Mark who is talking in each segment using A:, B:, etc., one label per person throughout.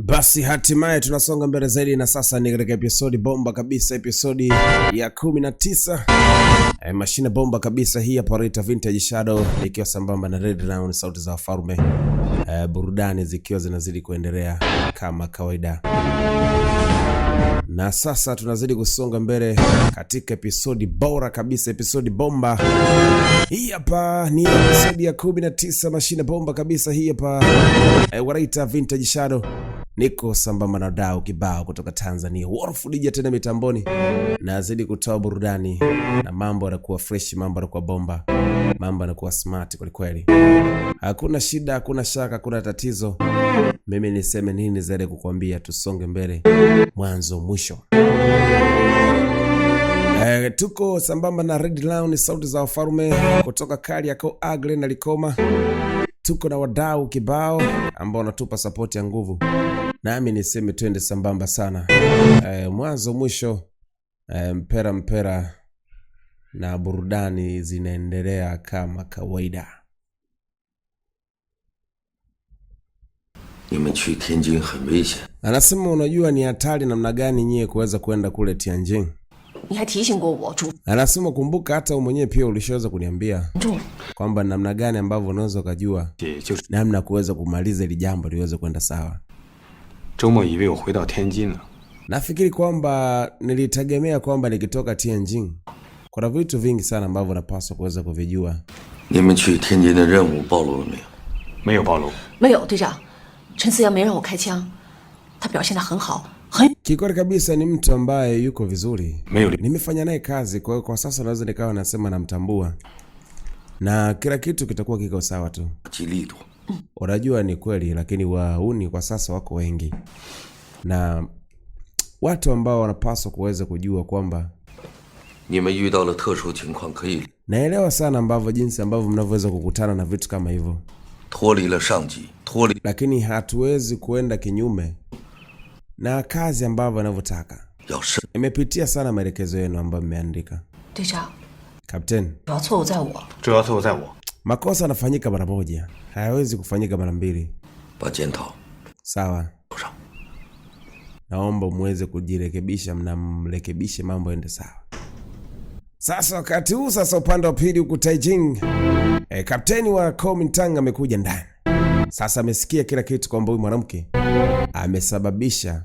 A: Basi hatimaye tunasonga mbele zaidi na sasa ni katika episodi bomba kabisa, episodi ya 19. Mashine bomba kabisa hii hapa Rita Vintage Shadow ikiwa sambamba na Red Round sauti za wafalme. Burudani zikiwa zinazidi kuendelea kama kawaida. Na sasa tunazidi kusonga mbele katika episodi bora kabisa, episodi bomba. Hii hapa ni episodi ya 19, mashine bomba kabisa hii hapa Rita Vintage Shadow. Niko sambamba na dau kibao kutoka Tanzania. Wolf DJ tena mitamboni. Nazidi kutoa burudani na mambo yanakuwa fresh, mambo yanakuwa bomba. Mambo yanakuwa smart kwa kweli. Hakuna shida, hakuna shaka, hakuna tatizo. Mimi niseme nini zaidi kukuambia tusonge mbele mwanzo mwisho. Tuko sambamba na Red Round sauti za wafalme kutoka Kariakoo, Agle na Likoma. Tuko na wadau kibao ambao wanatupa support ya nguvu. Nami niseme twende sambamba sana. Mwanzo mwisho, mpera na burudani zinaendelea kama kawaida. Anasema unajua ni hatari namna gani nyie kuweza kwenda kule Tianjin. Anasema kumbuka hata mwenyewe pia ulishaweza kuniambia kwamba namna gani ambavyo unaweza kujua namna kuweza kumaliza ile jambo liweze kwenda sawa. Nafikiri kwamba nilitegemea kwamba nikitoka Tianjin kuna vitu vingi sana ambavyo napaswa kuweza kuvijua. Kikweli kabisa ni mtu ambaye yuko vizuri. Nimefanya naye kazi, kwa hiyo kwa sasa naweza nikawa nasema namtambua. Na kila kitu kitakuwa kiko sawa tu. Unajua ni kweli, lakini wauni kwa sasa wako wengi. Na watu ambao wanapaswa kuweza kujua kwamba naelewa sana ambavyo jinsi ambavyo mnavyoweza kukutana na vitu kama hivyo. Lakini hatuwezi kuenda kinyume na kazi ambavyo anavyotaka. Nimepitia sana maelekezo yenu ambayo mmeandika. Captain, makosa yanafanyika mara moja, hayawezi kufanyika mara mbili. Sawa. Naomba muweze kujirekebisha, mnamrekebishe mambo ende sawa. Sasa wakati huu sasa upande wa pili huko Taijing, kapteni wa Kuomintang amekuja ndani. Sasa amesikia kila kitu kwamba huyu mwanamke amesababisha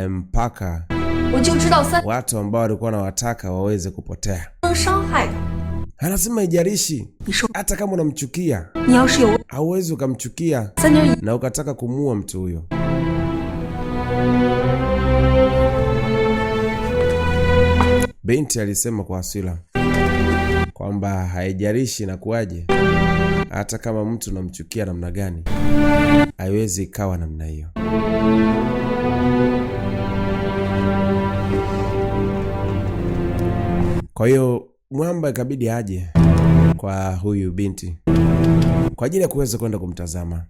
A: mpaka watu ambao walikuwa wanawataka waweze kupotea. Anasema ijarishi hata kama unamchukia, hauwezi ukamchukia na ukataka kumuua mtu huyo. Binti alisema kwa hasira kwamba haijarishi na kuaje, hata kama mtu unamchukia namna gani, haiwezi ikawa namna hiyo. Kwa hiyo mwamba ikabidi aje kwa huyu binti kwa ajili ya kuweza kwenda kumtazama.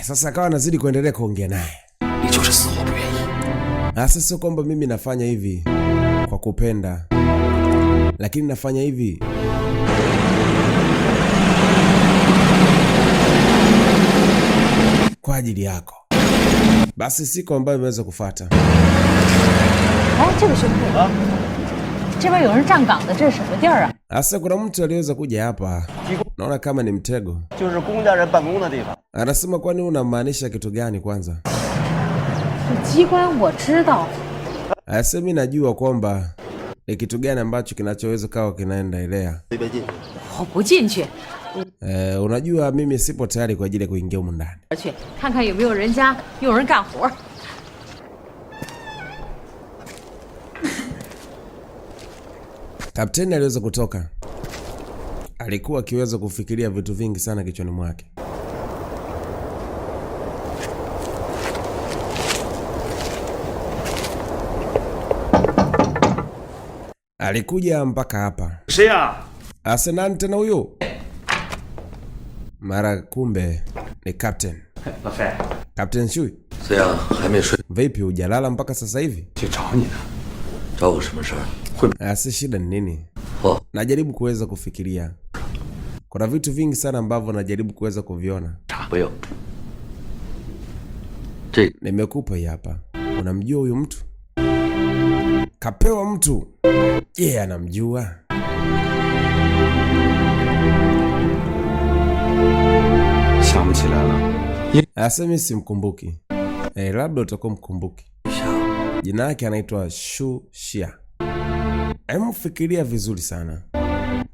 A: Sasa akawa anazidi kuendelea kuongea naye. Sasa sio kwamba mimi nafanya hivi kwa kupenda, lakini nafanya hivi kwa ajili yako. Basi siku ambayo imeweza kufuata. Asa kuna mtu aliweza kuja hapa. Naona kama ni mtego. Anasema kwani unamaanisha kitu gani kwanza? Asa mimi najua kwamba ni kitu gani ambacho kinachoweza kawa kinaendelea. Unajua mimi sipo tayari kwa ajili ya kuingia huko ndani. Kapteni aliweza kutoka. Alikuwa akiweza kufikiria vitu vingi sana kichwani mwake. Alikuja mpaka hapa. Asenani tena huyo. Mara kumbe ni Captain. Captain Shui. Vipi hujalala mpaka sasa hivi? Si shida ni nini? Najaribu kuweza kufikiria. Kuna vitu vingi sana ambavyo najaribu kuweza kuviona. Nimekupa hii hapa. Unamjua huyu mtu? Kapewa mtu. Yeye anamjua. Asemi simkumbuki. Labda utakuwa mkumbuki. Jina yake anaitwa Shu Xia. Fikiria vizuri sana.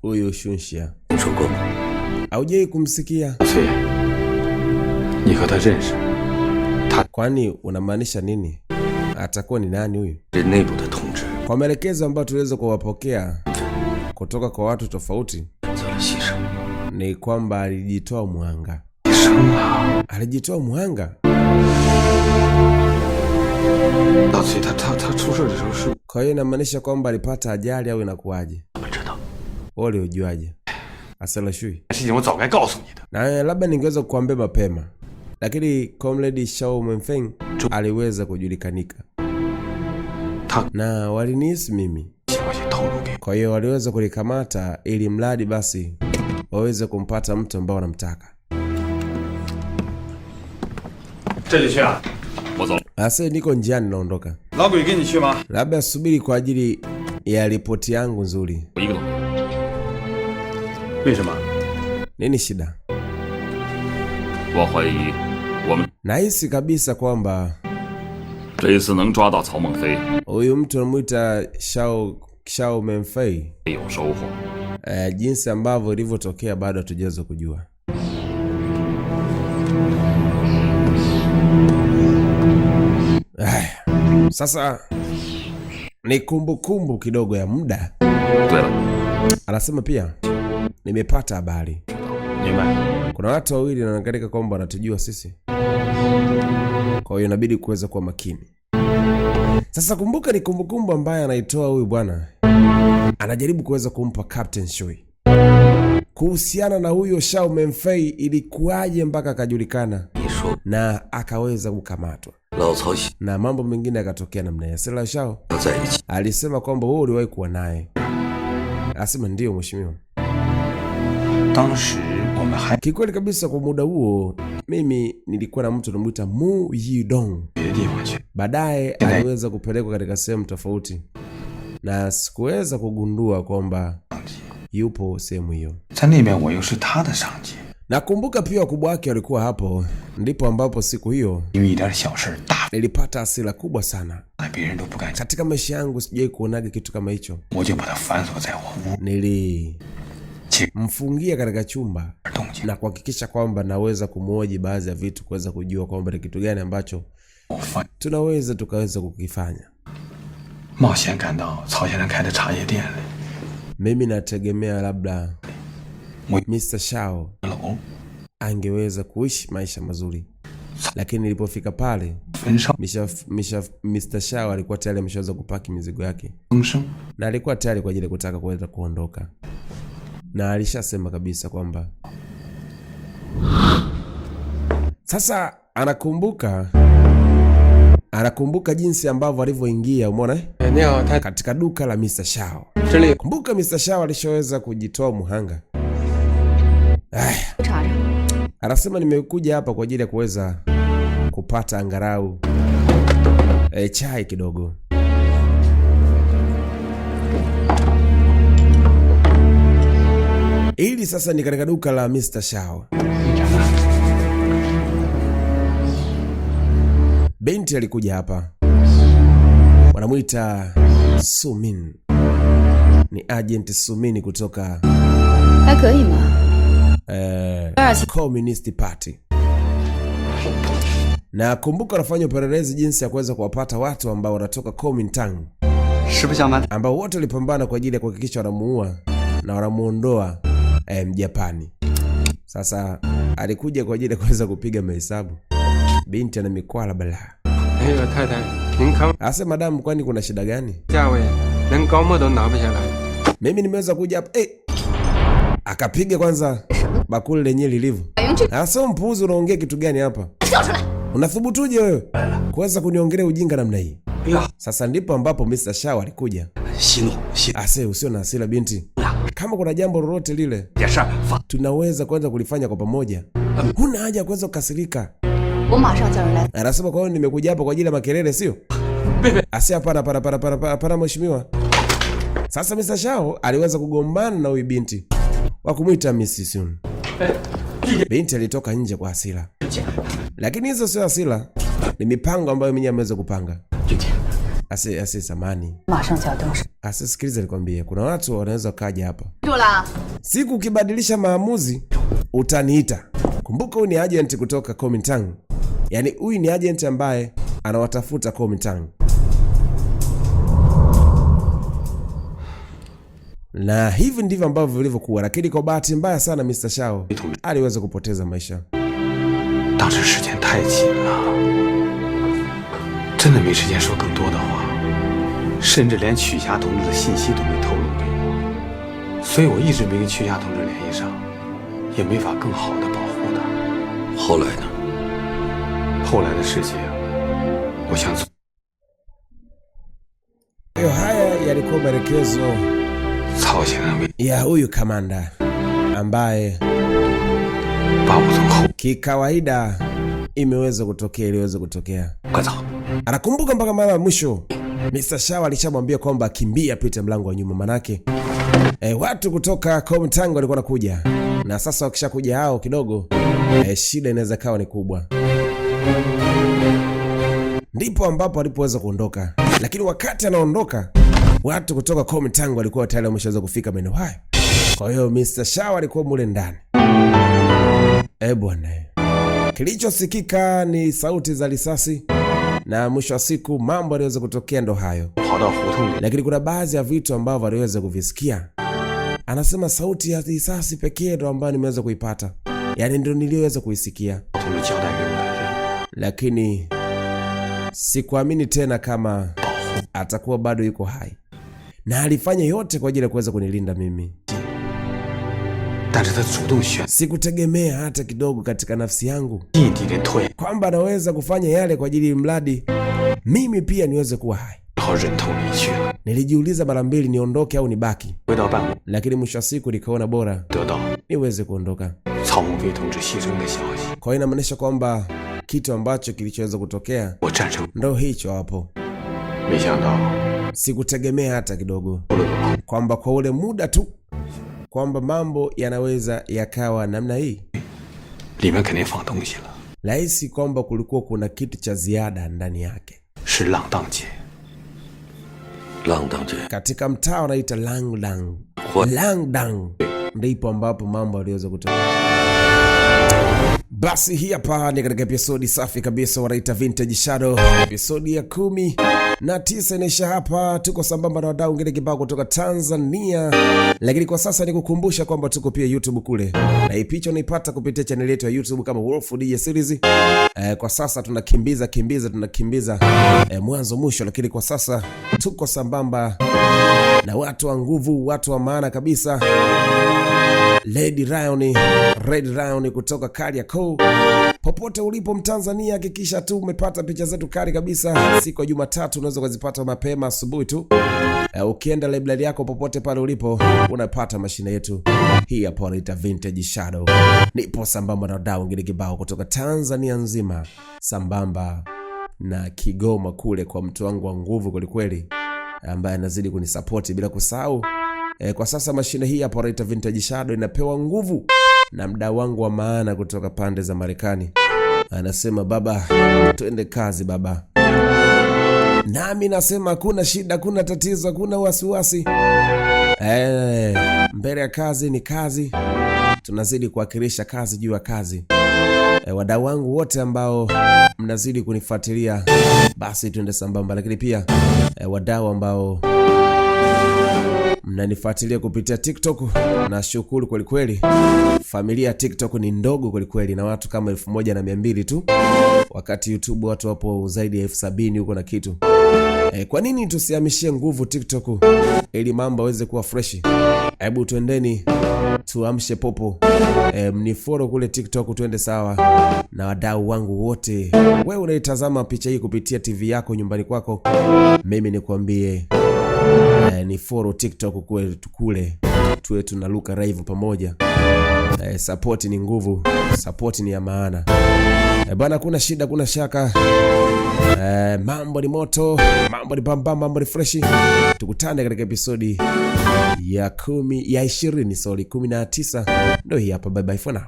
A: Huyu Shu Xia. Haujai kumsikia? Kwani unamaanisha nini? Atakuwa ni nani huyu? Kwa maelekezo ambayo tuliweza kuwapokea kutoka kwa watu tofauti, ni kwamba alijitoa muhanga. Alijitoa muhanga? Kwa hiyo inamaanisha kwamba alipata ajali au inakuwaje? Wewe ulijuaje? Asala Shui. Na labda ningeweza kukuambia mapema. Lakini Comrade Shao Menfeng aliweza kujulikanika. Na walinisi mimi. Kwa hiyo waliweza kulikamata ili mradi basi waweze kumpata mtu ambao wanamtaka. Asa niko njiani naondoka. Labda subiri kwa ajili ya ripoti yangu nzuri. Nini shida? Nahisi kabisa kwamba huyu mtu anamuita Shao Menfei, jinsi ambavyo ilivyotokea bado hatujaweza kujua. Sasa ni kumbukumbu kidogo ya muda. Anasema pia nimepata habari. Kuna watu wawili wanaangalia kwamba wanatujua sisi. Kwa hiyo inabidi kuweza kuwa makini. Sasa kumbuka ni kumbukumbu ambaye anaitoa huyu bwana. Anajaribu kuweza kumpa Captain Shui. Kuhusiana na huyo Shao Menfei ilikuwaje mpaka akajulikana na akaweza kukamatwa. Na mambo mengine yakatokea namna ya Sela Shao. Alisema kwamba wewe uliwahi kuwa naye. Asema ndio mheshimiwa. Kikweli kabisa kwa muda huo mimi nilikuwa na mtu anamuita Mu Yidong. Baadaye aliweza kupelekwa katika sehemu tofauti. Na sikuweza kugundua kwamba yupo sehemu hiyo. Nakumbuka pia wakubwa wake walikuwa hapo. Ndipo ambapo siku hiyo nilipata hasira kubwa sana. Katika maisha yangu sijawahi kuonaga kitu kama hicho. Nilimfungia katika chumba na kuhakikisha kwamba naweza kumhoji baadhi ya vitu, kuweza kujua kwamba ni kitu gani ambacho tukaweza kukifanya. Mimi nategemea labda Mr. Shao angeweza kuishi maisha mazuri. Lakini nilipofika pale Mr. Shao alikuwa tayari ameshaweza kupaki mizigo yake. Na alikuwa tayari kwa ajili ya kutaka kuweza kuondoka. Na alishasema kabisa kwamba sasa anakumbuka jinsi ambavyo alivyoingia, umeona katika duka la Mr. Shao. Kumbuka Mr. Shao alishaweza kujitoa muhanga. Anasema nimekuja hapa kwa ajili ya kuweza kupata angarau chai kidogo. Ili sasa ni katika duka la Mr. Shao. Binti alikuja hapa. Wanamuita Sumin. Ni agent Sumin kutoka Communist Party. Na kumbuka wanafanya upelelezi jinsi ya kuweza kuwapata watu ambao wanatoka Kuomintang, ambao wote walipambana kwa ajili ya kuhakikisha wanamuua na wanamuondoa Mjapani. Sasa alikuja kwa ajili ya kuweza kupiga mahesabu. Binti ana mikwala bala. Asa madam, kwani kuna shida gani? Mimi nimeweza kuja hapa. Akapiga kwanza bakuli lenyewe lilivyo. Asa mpuuzi, unaongea kitu gani hapa? Unathubutuje wewe kuweza kuniongelea ujinga namna hii? Sasa ndipo ambapo Mr. Shao alikuja. Ase, usio na hasira binti. Kama kuna jambo lolote lile tunaweza kwanza kulifanya kwa pamoja. Huna haja ya kuweza kukasirika. Anasema kwa hiyo nimekuja hapa kwa ajili ya makelele sio? Ase, hapana mheshimiwa. Sasa Mr. Shao aliweza kugombana na huyu binti wa kumuita Miss Sun. Binti alitoka nje kwa hasira. Lakini hizo sio hasira, ni mipango ambayo mwenyewe ameweza kupanga. Ase samani. Ase, sikiliza nikwambie, kuna watu wanaweza kaja hapa. Siku ukibadilisha maamuzi utaniita. Kumbuka huyu ni agent kutoka Kuomintang. Yaani huyu ni agent ambaye anawatafuta Kuomintang. Na hivi ndivyo ambavyo vilivyokuwa, lakini kwa bahati mbaya sana Mr. Shao aliweza kupoteza maisha. Haya yalikuwa maelekezo ya huyu kamanda ambaye kikawaida iliweza kutokea. Anakumbuka mpaka mara ya mwisho Mr. Shao alishamwambia kwamba kimbia pite mlango wa nyuma, manake watu kutoka Kuomintang walikuwa wanakuja. Na sasa wakishakuja hao kidogo shida inaweza kawa ni kubwa. Ndipo ambapo alipoweza kuondoka. Lakini wakati anaondoka, watu kutoka Kuomintang walikuwa tayari wameshaweza kufika maeneo hayo. Kwa hiyo Mr. Shao alikuwa mule ndani. Bwana. Kilichosikika ni sauti za risasi, na mwisho wa siku mambo yaliweza kutokea ndo hayo. Lakini kuna baadhi ya vitu ambavyo aliweza kuvisikia. Anasema sauti ya risasi pekee ndo ambayo nimeweza kuipata. Yaani ndio niliweza kuisikia. Lakini sikuamini tena kama atakuwa bado yuko hai. Na alifanya yote kwa ajili ya kuweza kunilinda mimi. Sikutegemea hata kidogo katika nafsi yangu kwamba anaweza kufanya yale kwa ajili mradi mimi pia niweze kuwa hai. Nilijiuliza mara mbili niondoke au nibaki. Lakini mwisho wa siku nikaona bora niweze kuondoka. Kwa hiyo inamaanisha kwamba kitu ambacho kilichoweza kutokea ndo hicho hapo. Sikutegemea hata kidogo kwamba kwa ule muda tu kwamba mambo yanaweza yakawa namna hii. Lahisi kwamba kulikuwa kuna kitu cha ziada ndani yake. Katika mtaa wanaita Langdang. Ndipo ambapo mambo yaliweza kutokea. Basi hii hapa ni katika episodi safi kabisa wanaita Vintage Shadow. Episodi ya 19 inaisha hapa. Tuko sambamba na wadau wengine kibao kutoka Tanzania. Lakini kwa sasa nikukumbusha kwamba tuko pia YouTube kule. Na hii picha unaipata kupitia channel yetu ya YouTube kama Wolf DJ Series. Kwa sasa tunakimbiza mwanzo mwisho, lakini kwa sasa tuko sambamba na watu wa nguvu, watu wa maana kabisa. Red Lion kutoka Kariakoo. Popote ulipo Mtanzania, hakikisha tu umepata picha zetu kali kabisa. Siku ya Jumatatu unaweza kuzipata mapema asubuhi tu. Ukienda library yako popote pale ulipo unapata mashine yetu. Hii hapa inaitwa Vintage Shadow. Nipo sambamba na wadau wengine kibao kutoka Tanzania nzima, sambamba na Kigoma kule kwa mtu wangu wa nguvu kweli ambaye anazidi kunisupport bila kusahau. Kwa sasa mashine hii hapa inaitwa Vintage Shadow inapewa nguvu na mdau wangu wa maana kutoka pande za Marekani. Anasema baba, tuende kazi baba. Nami nasema hakuna shida, kuna tatizo, hakuna wasiwasi. Mbele ya kazi ni kazi. Tunazidi kuwakilisha kazi juu ya kazi. Wadau wangu wote ambao mnazidi kunifuatilia, basi tuende sambamba. Lakini pia wadau ambao mnanifuatilia kupitia TikTok, na shukuru kweli. Familia ya TikTok ni ndogo kweli na watu kama 1200 tu, wakati YouTube watu wapo zaidi ya 70,000 huko na kitu. Kwa nini tusihamishie nguvu TikTok ili mambo yaweze kuwa fresh? Hebu twendeni tuamshe popo. Mnifollow kule TikTok, twende sawa na wadau wangu wote. Wewe unaitazama picha hii kupitia TV yako nyumbani kwako, mimi nikwambie ni follow TikTok kule tuwe tunaluka live pamoja. Support ni nguvu, support ni ya maana. Bwana, kuna shida, kuna shaka. Mambo ni moto, mambo ni bamba, mambo ni fresh. Tukutane katika episodi ya 19. Ndio hii hapa. Bye bye for now.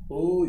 A: Oi.